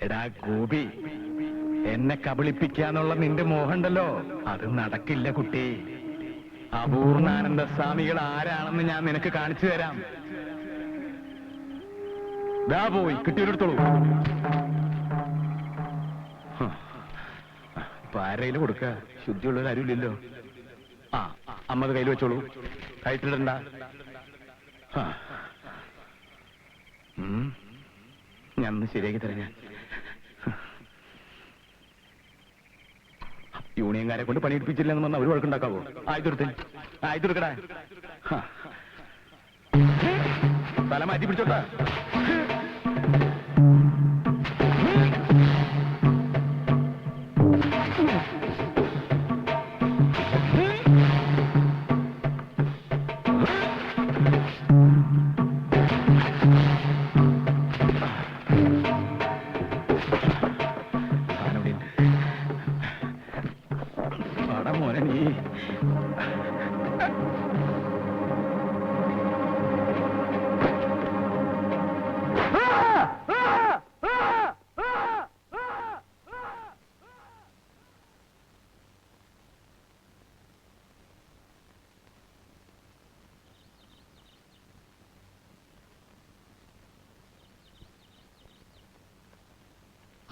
എടാ ഗോപി, എന്നെ കബളിപ്പിക്കാന്നുള്ള നിന്റെ മോഹമുണ്ടല്ലോ, അത് നടക്കില്ല കുട്ടി. അപൂർണാനന്ദ സ്വാമികൾ ആരാണെന്ന് ഞാൻ നിനക്ക് കാണിച്ചു തരാം. ദാ പോയി കിട്ടിയൊരിടത്തോളൂ. ഇപ്പൊ ആരെങ്കിലും കൊടുക്ക, ശുദ്ധിയുള്ളവർ ആരുമില്ലല്ലോ. ആ, അമ്മത് കയ്യിൽ വെച്ചോളൂ, കയറ്റിടണ്ട. ഞാൻ ഒന്ന് ശരിയാക്കി തരാം. ഞാൻ യൂണിയൻകാരെ കൊണ്ട് പണിയെടുപ്പിച്ചില്ലെന്ന് പറഞ്ഞാൽ അവർ വഴക്കുണ്ടാക്കാവോ? ആയിത്തെടുക്കടാ. തല മാറ്റി പിടിച്ചോട്ടാ. മോനെ നീ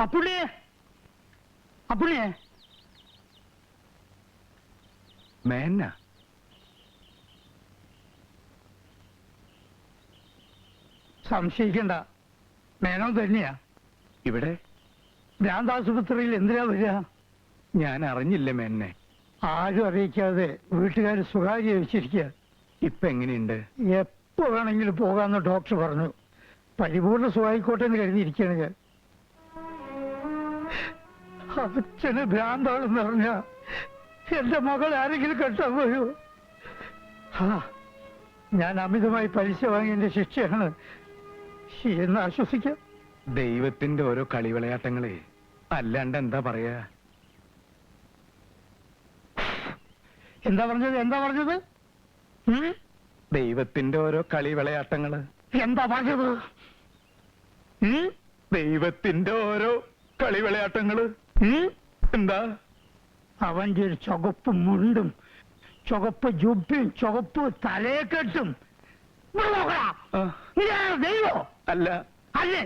അപ്പുണ്ണിയെ മേന സംശയിക്കണ്ട, മേനോ തന്നെയാ. ഇവിടെ ഭ്രാന്താശുപത്രിയിൽ എന്തിനാ വരിക? ഞാൻ അറിഞ്ഞില്ല മേനെ. ആരും അറിയിക്കാതെ വീട്ടുകാർ സ്വകാര്യ വെച്ചിരിക്കുക. ഇപ്പൊ എങ്ങനെയുണ്ട്? എപ്പോ വേണമെങ്കിലും പോകാന്ന് ഡോക്ടർ പറഞ്ഞു. പരിപൂർണ സുഖായിക്കോട്ടെ എന്ന് കരുതിയിരിക്കുകയാണ് ഞാൻ. അച്ഛന് ഭ്രാന്താണെന്ന് പറഞ്ഞ എന്റെ മകൾ ആരെങ്കിലും കെട്ടാൻ പോയോ? ഞാൻ അമിതമായി പലിശ വാങ്ങിയതിന്റെ ശിക്ഷയാണ് എന്ന് ആശ്വസിക്കാം. ദൈവത്തിന്റെ ഓരോ കളിവിളയാട്ടങ്ങളെ, അല്ലാണ്ട് എന്താ പറയാ? എന്താ പറഞ്ഞത്? ദൈവത്തിന്റെ ഓരോ കളിവിളയാട്ടങ്ങള്. എന്താ പറഞ്ഞത്? ദൈവത്തിന്റെ ഓരോ കളിവിളയാട്ടങ്ങള്. എന്താ? അവന്റെ ഒരു ചുവപ്പ് മുണ്ടും ചുവപ്പ് ജുബയും ചുവപ്പ് തലയെക്കെട്ടും. ദൈവോ? അല്ല. അല്ലേ?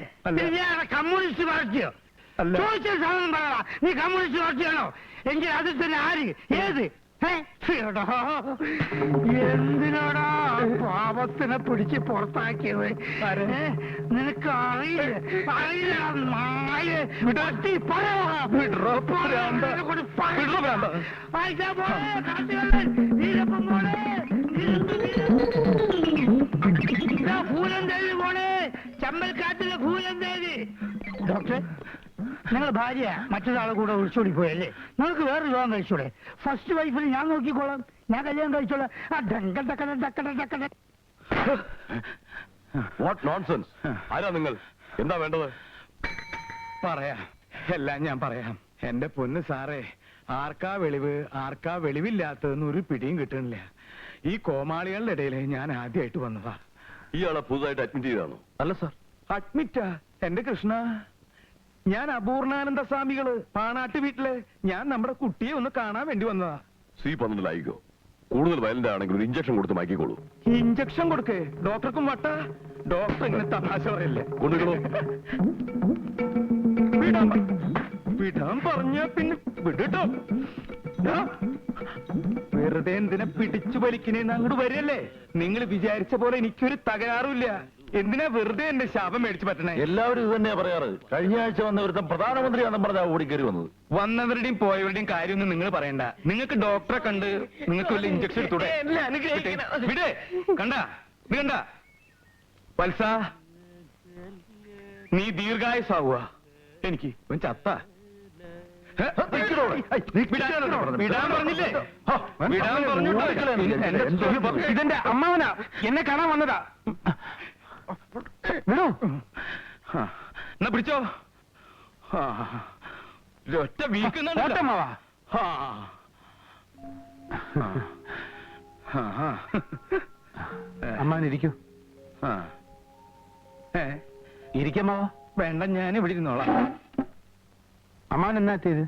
കമ്മ്യൂണിസ്റ്റ് പാർട്ടിയോ? ചോദിച്ച സാധനം പറയടാ. നീ കമ്മ്യൂണിസ്റ്റ് പാർട്ടിയാണോ? എങ്കിൽ അതിൽ തന്നെ ആര്? ഏത്? എന്തിനാടാ പാപത്തിനെ പിടിച്ച് പുറത്താക്കിയത്? നിനക്ക് ഭൂലന്തേവി പോണേ, ചമ്പൽക്കാട്ടിലെ ഭൂലന്തേവി. ഡോക്ടറെ, നിങ്ങളുടെ ഭാര്യ മറ്റൊരാളെ കൂടെ ഒളിച്ചോടി പോയല്ലേ? നിങ്ങൾക്ക് വേറെ വിവാഹം കഴിച്ചൂടെ? ഫസ്റ്റ് വൈഫിന് ഞാൻ നോക്കിക്കോളാം, ഞാൻ കല്യാണം കഴിച്ചോളാം. What nonsense! ആരാ നിങ്ങൾ? എന്താ വേണ്ടത്? പറയാം, എല്ലാം ഞാൻ പറയാം. എന്റെ പൊന്ന് സാറേ, ആർക്കാ വെളിവ് ആർക്കാ വെളിവില്ലാത്തതെന്ന് ഒരു പിടിയും കിട്ടണില്ല. ഈ കോമാളികളുടെ ഇടയിൽ ഞാൻ ആദ്യമായിട്ട് വന്നതാ. ഇയാളെ പുതുതായിട്ട് അഡ്മിറ്റ് ചെയ്താണോ? അല്ല സാർ, അഡ്മിറ്റാ? എന്റെ കൃഷ്ണ, ഞാൻ അപൂർണാനന്ദ സ്വാമികള് പാണാട്ട് വീട്ടില്. ഞാൻ നമ്മുടെ കുട്ടിയെ ഒന്ന് കാണാൻ വേണ്ടി വന്നതാ. C12 കൂടുതൽ വയലന്റ് ആണെങ്കിൽ ഒരു ഇഞ്ചക്ഷൻ കൊടുത്ത് മാറ്റിക്കോളൂ. ഇഞ്ചക്ഷൻ കൊടുക്കേ? ഡോക്ടർക്കും വട്ട? ഡോക്ടർ ഇങ്ങനെ തമാശ പറയല്ലേ? കൊണ്ടുകളോ. വിടാൻ പറഞ്ഞ പിന്നെ വിടട്ടോ. വെറുതെ എന്തിനെ പിടിച്ചു വലിക്കണേന്ന് അങ്ങോട്ട് വരല്ലേ? നിങ്ങൾ വിചാരിച്ച പോലെ എനിക്കൊരു തകരാറുമില്ല. എന്തിനാ വെറുതെ എന്റെ ശാപം മേടിച്ചു പറ്റണേ? എല്ലാവരും ഇത് തന്നെയാ പറയാറ്. കഴിഞ്ഞ ആഴ്ച വന്ന ഒരുത്തം പ്രധാനമന്ത്രിയാണെന്ന് പറഞ്ഞാ ഓടിക്കറി വന്നത്. വന്നവരുടെയും പോയവരുടെയും കാര്യമൊന്നും നിങ്ങൾ പറയണ്ട. നിങ്ങൾക്ക് ഡോക്ടറെ കണ്ട് നിങ്ങൾക്ക് വല്ല ഇഞ്ചക്ഷൻ എടുത്തൂടെ? വിടേ കണ്ട കണ്ട വത്സ, നീ ദീർഘായുസാവുക. എനിക്ക് ചത്ത വിടാൻ പറഞ്ഞില്ലേ? ഇതെന്റെ അമ്മാവനാ, എന്നെ കാണാൻ വന്നതാ. വിടൂ. എന്നാ പിടിച്ചോ. ഒറ്റ വീക്കുന്നുണ്ട്. അമ്മാവനിരിക്കൂ. ഇരിക്കമ്മാവ. വേണ്ട, ഞാൻ ഇവിടെ ഇരുന്നോളാം. അമ്മാവൻ എന്നാ എത്തിയത്?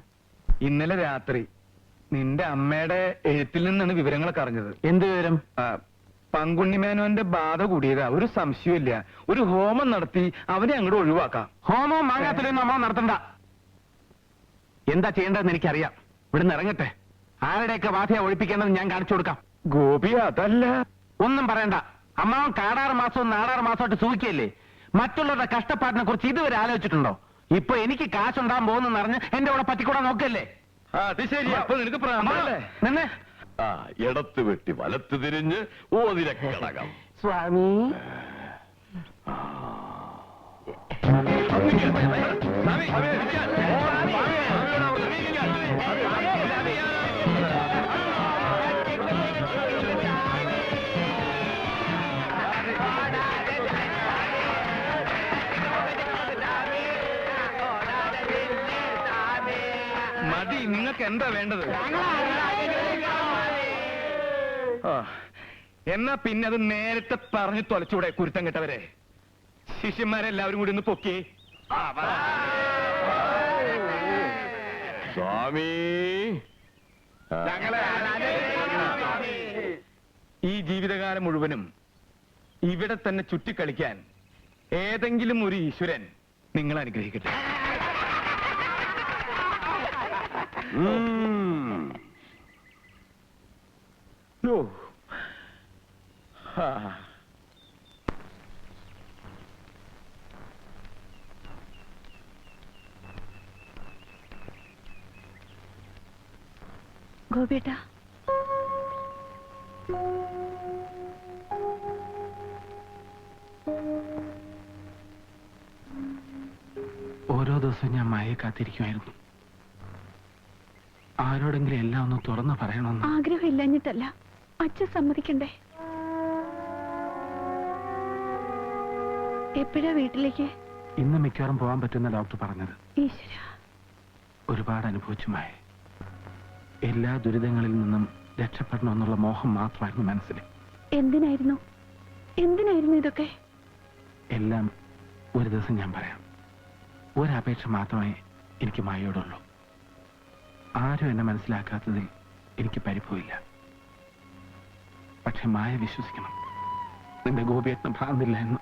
ഇന്നലെ രാത്രി നിന്റെ അമ്മയുടെ എഴുത്തിൽ നിന്നാണ് വിവരങ്ങളൊക്കെ അറിഞ്ഞത്. എന്ത് വിവരം? പങ്കുണ്ണിമേനോന്റെ ബാധ കൂടിയതാ, ഒരു സംശയമില്ല. ഒരു ഹോമം നടത്തി അവനെ അങ്ങോട്ട് ഒഴിവാക്കാം. ഹോമവും മാങ്ങാത്തിലൊന്നും അമ്മാവൻ നടത്തണ്ട. എന്താ ചെയ്യേണ്ടതെന്ന് എനിക്കറിയാം. ഇവിടുന്ന് ഇറങ്ങട്ടെ. ആരുടെയൊക്കെ ബാധയെ ഒഴിപ്പിക്കേണ്ടത് ഞാൻ കാണിച്ചു കൊടുക്കാം. ഗോപി, അതല്ല. ഒന്നും പറയണ്ട. അമ്മാവൻ കാടാറ് മാസവും നാടാറ് മാസമായിട്ട് സൂഹിക്കല്ലേ. മറ്റുള്ളവരുടെ കഷ്ടപ്പാടിനെ കുറിച്ച് ഇതുവരെ ആലോചിച്ചിട്ടുണ്ടോ? ഇപ്പൊ എനിക്ക് കാശുണ്ടാകാൻ പോകുന്നെന്ന് അറിഞ്ഞ് എന്റെ കൂടെ പറ്റിക്കൂടാൻ നോക്കല്ലേ. അത് ശരി. അപ്പൊ നിനക്ക് പ്രാന്തല്ലേ? നിന്നെ ഇടത്ത് വെട്ടി വലത്ത് തിരിഞ്ഞ് ഓതിരക്കടകം. സ്വാമി മതി, നിങ്ങൾക്ക് എന്താ വേണ്ടത്? എന്നാ പിന്നെ അത് നേരത്തെ പറഞ്ഞു തൊലച്ചൂടെ, കുരുത്തം കെട്ടവരെ. ശിഷ്യന്മാരെല്ലാവരും കൂടി ഒന്ന് പൊക്കി. സ്വാമി, ഈ ജീവിതകാലം മുഴുവനും ഇവിടെ തന്നെ ചുറ്റിക്കളിക്കാൻ ഏതെങ്കിലും ഒരു ഈശ്വരൻ നിങ്ങൾ അനുഗ്രഹിക്കട്ടെ. ഓ. ആ. ഗോപിയേട്ടാ, ഓരോ ദിവസവും ഞാൻ മായയെ കാത്തിരിക്കുമായിരുന്നു. ആരോടെങ്കിലും എല്ലാം ഒന്ന് തുറന്നു പറയണമെന്ന്. ആഗ്രഹം ഇല്ലഞ്ഞിട്ടല്ല, അച്ഛൻ സമ്മതിക്കണ്ടേ. എപ്പോഴാ വീട്ടിലേക്ക്? ഇന്ന് മിക്കവാറും പോകാൻ പറ്റുന്ന ഡോക്ടർ പറഞ്ഞത്. ഈശ്വര, ഒരുപാട് അനുഭവിച്ചു മായ. എല്ലാ ദുരിതങ്ങളിൽ നിന്നും രക്ഷപ്പെടണമെന്നുള്ള മോഹം മാത്രമായിരുന്നു മനസ്സിൽ. എന്തിനായിരുന്നു എന്തിനായിരുന്നു ഇതൊക്കെ? എല്ലാം ഒരു ദിവസം ഞാൻ പറയാം. ഒരപേക്ഷ മാത്രമേ എനിക്ക് മായയോടുള്ളൂ. ആരും എന്നെ മനസ്സിലാക്കാത്തതിൽ എനിക്ക് പരിഭവമില്ല. പക്ഷെ മായ വിശ്വസിക്കണം, നിന്റെ ഗോപിയേട്ടന് ഭ്രാന്തില്ല എന്ന്.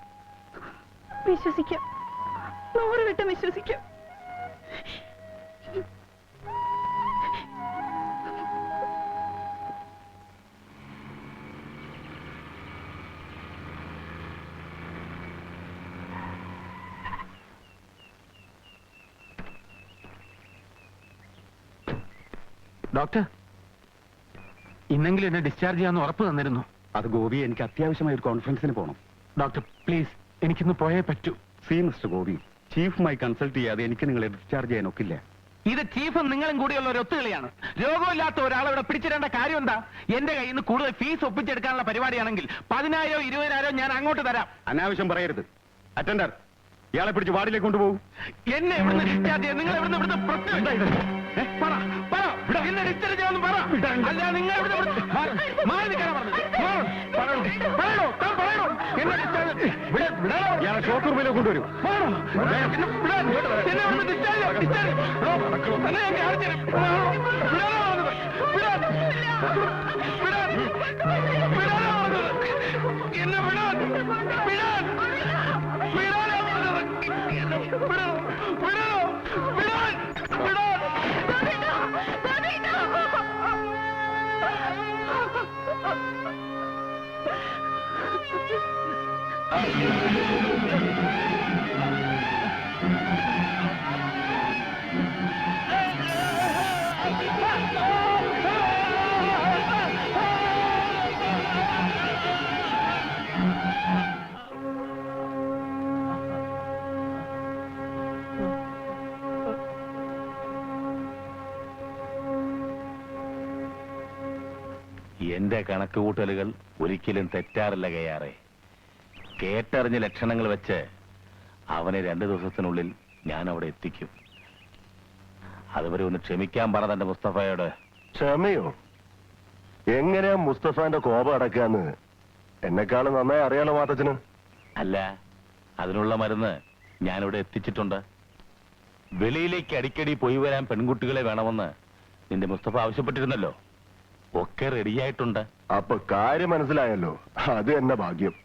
വിശ്വസിക്കാം, 100 വട്ടം വിശ്വസിക്കാം. ഡോക്ടർ, ഇന്നെങ്കിലും എന്നെ ഡിസ്ചാർജ് ചെയ്യാമെന്ന് ഉറപ്പ് തന്നിരുന്നു. അത് ഗോപി, എനിക്ക് അത്യാവശ്യമായ ഒരു കോൺഫറൻസിന് പോകണം. ഡോക്ടർ പ്ലീസ്, എനിക്കിന്ന് പോയേ പറ്റൂ. സി മിസ്റ്റർ ഗോപി, ചീഫുമായി കൺസൾട്ട് ചെയ്യാതെ എനിക്ക് നിങ്ങളെ ഡിസ്ചാർജ് ചെയ്യാൻ ഒക്കില്ല. ഇത് ചീഫും നിങ്ങളും കൂടിയുള്ള ഒരു ഒത്തുകളിയാണ്. രോഗമില്ലാത്ത ഒരാളെ ഇവിടെ പിടിച്ചിടേണ്ട കാര്യം എന്താ? എന്റെ കയ്യിൽ നിന്ന് കൂടുതൽ ഫീസ് ഒപ്പിച്ചെടുക്കാനുള്ള പരിപാടിയാണെങ്കിൽ 10,000 20,000 ഞാൻ അങ്ങോട്ട് തരാം. അനാവശ്യം പറയരുത്. അറ്റൻഡർ, ഇയാളെ പിടിച്ച് വാർഡിലേക്ക് കൊണ്ടുപോകും. എന്നെ എവിടുന്ന് ഡിസ്ചാർജ് ചെയ്യാം? നിങ്ങൾ ഇവിടുന്ന് പ്രശ്നം എന്താ ഇത്? പറ പറ, എന്നെ ഡിസ്ചാർജ് ചെയ്യാമെന്ന് പറ. അല്ല, നിങ്ങൾ മാറി നിൽക്കാനാ പറഞ്ഞത്. പറയണോ താൻ പറയണോ? എന്നെ ഡിസ്ചാർജ് ഇയാളെ ഷോക്ക് റൂമിലേക്ക് കൊണ്ടുവരും. എന്റെ കണക്കുകൂട്ടലുകൾ ഒരിക്കലും തെറ്റാറില്ല കയ്യാറെ. കേട്ടറിഞ്ഞ ലക്ഷണങ്ങൾ വെച്ച് അവനെ 2 ദിവസത്തിനുള്ളിൽ ഞാൻ അവിടെ എത്തിക്കും. അതുവരെ ഒന്ന് ക്ഷമിക്കാൻ പറ തന്റെ മുസ്തഫയോട്. ക്ഷമയോ? എങ്ങനെയാ മുസ്തഫാന്റെ കോപം അടക്കാന്ന് എന്നെക്കാളും നന്നായി അറിയാലോ മാത്തച്ഛന്. അല്ല, അതിനുള്ള മരുന്ന് ഞാനിവിടെ എത്തിച്ചിട്ടുണ്ട്. വെളിയിലേക്ക് അടിക്കടി പോയി വരാൻ പെൺകുട്ടികളെ വേണമെന്ന് നിന്റെ മുസ്തഫ ആവശ്യപ്പെട്ടിരുന്നല്ലോ. ഒക്കെ റെഡിയായിട്ടുണ്ട്. അപ്പൊ കാര്യം മനസ്സിലായല്ലോ, അത് എന്നെ ഭാഗ്യം.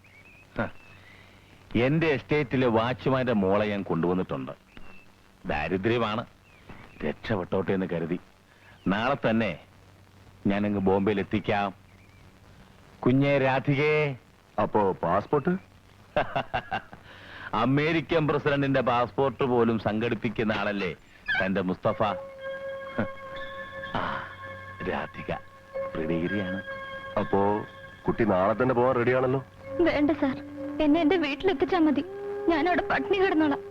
എന്റെ എസ്റ്റേറ്റിലെ വാച്ച്മാന്റെ മോളെ ഞാൻ കൊണ്ടുവന്നിട്ടുണ്ട്. ദാരിദ്ര്യമാണ്, രക്ഷപ്പെട്ടോട്ടെ എന്ന് കരുതി. നാളെ തന്നെ ഞാനങ്ങ് ബോംബെയിൽ എത്തിക്കാം. കുഞ്ഞെ രാധികേ. അപ്പോ പാസ്പോർട്ട്? അമേരിക്കൻ പ്രസിഡന്റിന്റെ പാസ്പോർട്ട് പോലും സംഘടിപ്പിക്കുന്ന ആളല്ലേ തന്റെ മുസ്തഫ. ആ, രാധിക പ്രിഡിഗ്രിയാണ്. അപ്പോ കുട്ടി നാളെ തന്നെ പോവാൻ റെഡിയാണല്ലോ? വേണ്ട സാർ, എന്നെ എന്റെ വീട്ടിലെത്തിച്ചാ മതി. ഞാൻ അവിടെ പട്ടിണി കിടന്നോളാം.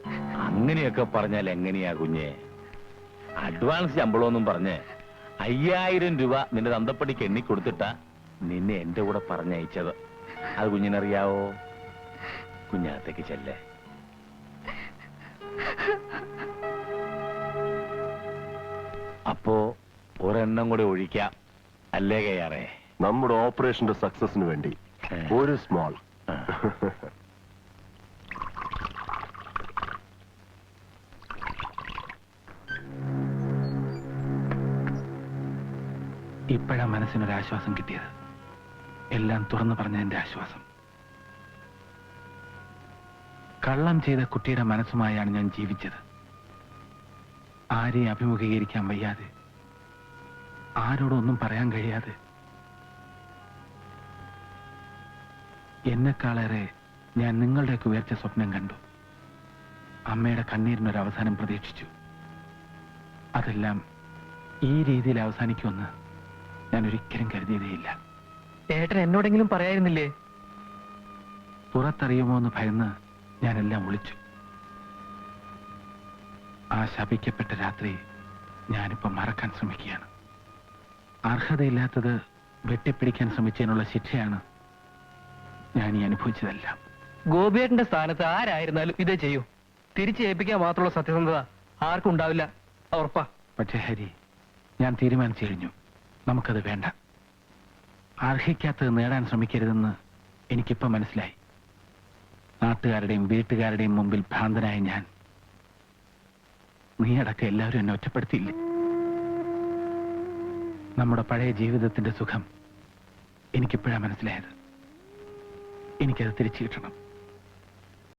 അങ്ങനെയൊക്കെ പറഞ്ഞാൽ എങ്ങനെയാ കുഞ്ഞെ? അഡ്വാൻസ് ശമ്പളമൊന്നും പറഞ്ഞ് 5000 രൂപ നിന്റെ തന്തപ്പടിക്ക് എണ്ണിക്കൊടുത്തിട്ടാ നിന്നെ എന്റെ കൂടെ പറഞ്ഞയച്ചത്. അത് കുഞ്ഞിനറിയാവോ? കുഞ്ഞകത്തേക്ക് ചെല്ലേ. അപ്പോ ഒരെണ്ണം കൂടെ ഒഴിക്കാം, അല്ലേ കയ്യാറേ? നമ്മുടെ ഓപ്പറേഷന്റെ സക്സസിന് വേണ്ടി ഒരു സ്മോൾ. ഇപ്പോഴാ മനസ്സിനൊരാശ്വാസം കിട്ടിയത്. എല്ലാം തുറന്നു പറഞ്ഞതിന്റെ ആശ്വാസം. കള്ളം ചെയ്ത കുട്ടിയുടെ മനസ്സുമായാണ് ഞാൻ ജീവിച്ചത്. ആരെയും അഭിമുഖീകരിക്കാൻ വയ്യാതെ, ആരോടൊന്നും പറയാൻ കഴിയാതെ. എന്നെക്കാളേറെ ഞാൻ നിങ്ങളുടെയൊക്കെ ഉയർച്ച സ്വപ്നം കണ്ടു. അമ്മയുടെ കണ്ണീരിനൊരവസാനം പ്രതീക്ഷിച്ചു. അതെല്ലാം ഈ രീതിയിൽ അവസാനിക്കുമെന്ന് ഞാൻ ഒരിക്കലും കരുതിയതേയില്ല. ഏട്ടൻ എന്നോടെങ്കിലും പറയായിരുന്നില്ലേ? പുറത്തറിയുമോ എന്ന് ഭയന്ന് ഞാനെല്ലാം ഒളിച്ചു. ആ ശപിക്കപ്പെട്ട രാത്രി ഞാനിപ്പോ മറക്കാൻ ശ്രമിക്കുകയാണ്. അർഹതയില്ലാത്തത് വെട്ടിപ്പിടിക്കാൻ ശ്രമിച്ചതിനുള്ള ശിക്ഷയാണ് ഞാൻ ഈ അനുഭവിച്ചതെല്ലാം. ഗോപിയേട്ടന്റെ സ്ഥാനത്ത് ആരായിരുന്നാലും ഇതേ ചെയ്യൂ. തിരിച്ച് ഏൽപ്പിക്കാൻ മാത്രമുള്ള സത്യസന്ധത ആർക്കും ഉണ്ടാവില്ല, ഉറപ്പാ. പക്ഷേ ഹരി, ഞാൻ തീരുമാനിച്ചു കഴിഞ്ഞു. നമുക്കത് വേണ്ട. അർഹിക്കാത്തത് നേടാൻ ശ്രമിക്കരുതെന്ന് എനിക്കിപ്പോ മനസ്സിലായി. നാട്ടുകാരുടെയും വീട്ടുകാരുടെയും മുമ്പിൽ ഭ്രാന്തനായ ഞാൻ, നീയടക്കം എല്ലാവരും എന്നെ ഒറ്റപ്പെടുത്തിയില്ലേ? നമ്മുടെ പഴയ ജീവിതത്തിന്റെ സുഖം എനിക്കിപ്പോഴാ മനസ്സിലായത്. എനിക്കത് തിരിച്ചു കിട്ടണം.